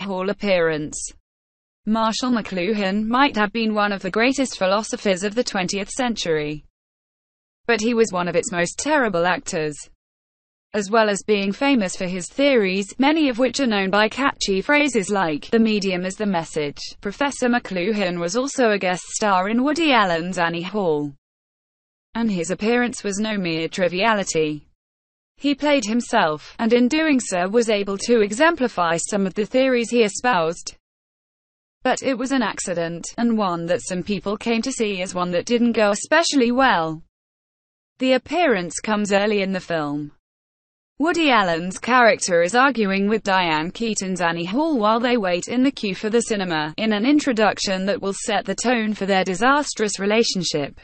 Hall appearance. Marshall McLuhan might have been one of the greatest philosophers of the 20th century, but he was one of its most terrible actors. As well as being famous for his theories, many of which are known by catchy phrases like, "The medium is the message," Professor McLuhan was also a guest star in Woody Allen's Annie Hall, and his appearance was no mere triviality. He played himself, and in doing so was able to exemplify some of the theories he espoused. But it was an accident, and one that some people came to see as one that didn't go especially well. The appearance comes early in the film. Woody Allen's character is arguing with Diane Keaton's Annie Hall while they wait in the queue for the cinema, in an introduction that will set the tone for their disastrous relationship.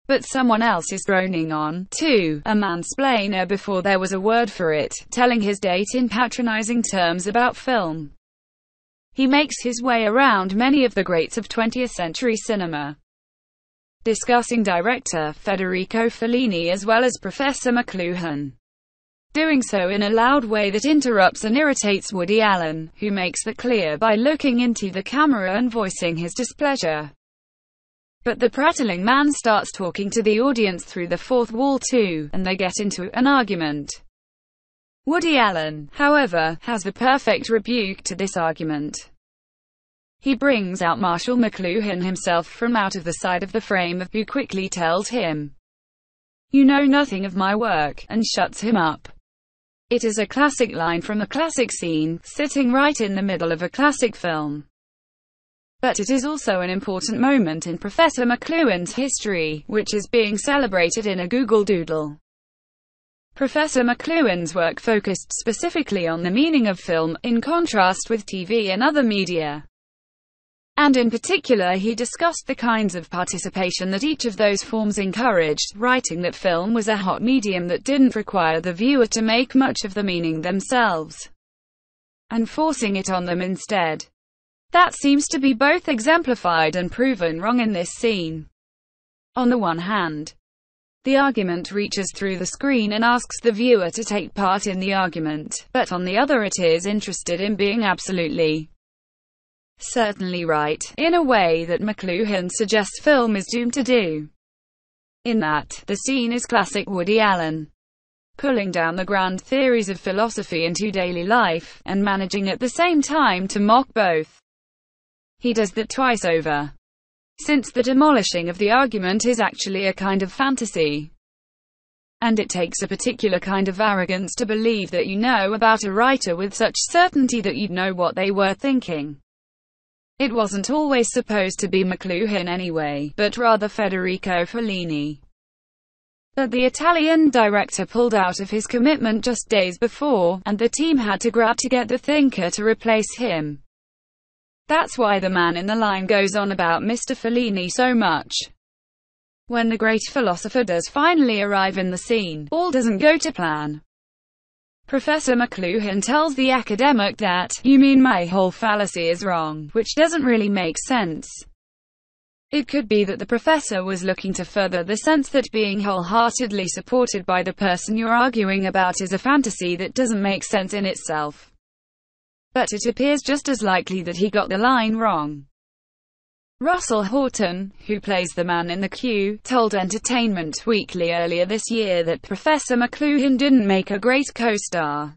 But someone else is droning on, too, a mansplainer before there was a word for it, telling his date in patronizing terms about film. He makes his way around many of the greats of 20th century cinema, discussing director Federico Fellini as well as Professor McLuhan, doing so in a loud way that interrupts and irritates Woody Allen, who makes that clear by looking into the camera and voicing his displeasure. But the prattling man starts talking to the audience through the fourth wall too, and they get into an argument. Woody Allen, however, has the perfect rebuke to this argument. He brings out Marshall McLuhan himself from out of the side of the frame, who quickly tells him, "You know nothing of my work," and shuts him up. It is a classic line from a classic scene, sitting right in the middle of a classic film. But it is also an important moment in Professor McLuhan's history, which is being celebrated in a Google Doodle. Professor McLuhan's work focused specifically on the meaning of film, in contrast with TV and other media. And in particular he discussed the kinds of participation that each of those forms encouraged, writing that film was a hot medium that didn't require the viewer to make much of the meaning themselves, and forcing it on them instead. That seems to be both exemplified and proven wrong in this scene. On the one hand, the argument reaches through the screen and asks the viewer to take part in the argument, but on the other it is interested in being absolutely certainly right, in a way that McLuhan suggests film is doomed to do. In that, the scene is classic Woody Allen, pulling down the grand theories of philosophy into daily life, and managing at the same time to mock both. He does that twice over, since the demolishing of the argument is actually a kind of fantasy. And it takes a particular kind of arrogance to believe that you know about a writer with such certainty that you'd know what they were thinking. It wasn't always supposed to be McLuhan anyway, but rather Federico Fellini. But the Italian director pulled out of his commitment just days before, and the team had to grab to get the thinker to replace him. That's why the man in the line goes on about Mr. Fellini so much. When the great philosopher does finally arrive in the scene, all doesn't go to plan. Professor McLuhan tells the academic that, "You mean my whole fallacy is wrong," which doesn't really make sense. It could be that the professor was looking to further the sense that being wholeheartedly supported by the person you're arguing about is a fantasy that doesn't make sense in itself. But it appears just as likely that he got the line wrong. Russell Horton, who plays the man in the queue, told Entertainment Weekly earlier this year that Professor McLuhan didn't make a great co-star.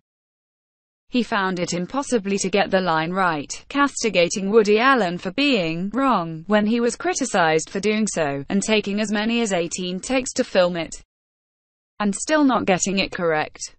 He found it impossible to get the line right, castigating Woody Allen for being wrong when he was criticized for doing so, and taking as many as 18 takes to film it, and still not getting it correct.